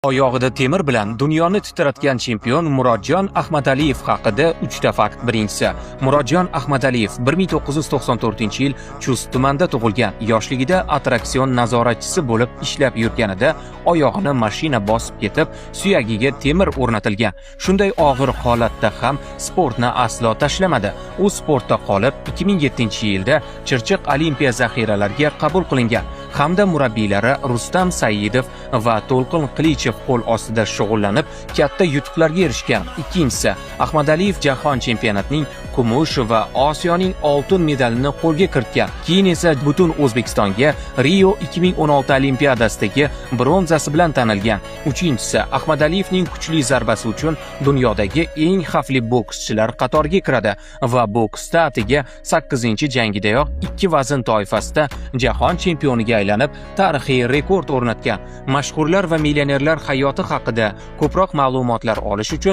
Oyog'ida temir bilan dunyoni titratgan chempion Murodjon Ahmadaliyev haqida 3 ta fakt. Birinchisi, Murodjon Ahmadaliyev 1994-yil Chust tumanida tug'ilgan. Yoshligida attraksion nazoratchisi bo'lib ishlab yurganida oyog'ini mashina bosib ketib, suyagiga temir o'rnatilgan. Shunday og'ir holatda ham sportni aslo tashlamadi. U sportda qolib, 2007-yilda Chirchiq Olimpiya zaxiralariga qabul qilingan hamda murabbiylari Rustam Saidov va To'lqin Qilichev qo'l ostida shug'ullanib, katta yutuqlarga erishgan. Ikkinchisi, Ahmadaliyev jahon chempionatining kumush va Osiyoning oltin medalini qo'lga kiritgan. Keyin esa butun O'zbekistonga Rio 2016 Olimpiadasidagi bronzasi bilan tanilgan. Uchinchisi, Ahmadaliyevning kuchli zarbasi uchun dunyodagi eng xavfli bokschilar qatoriga kiradi va boksda atiga 8-jangidayoq 2 vazn toifasida jahon chempioniga aylanib, tarixiy rekord o'rnatgan. Mashhurlar va millionerlar hayoti haqida ko'proq ma'lumotlar olish uchun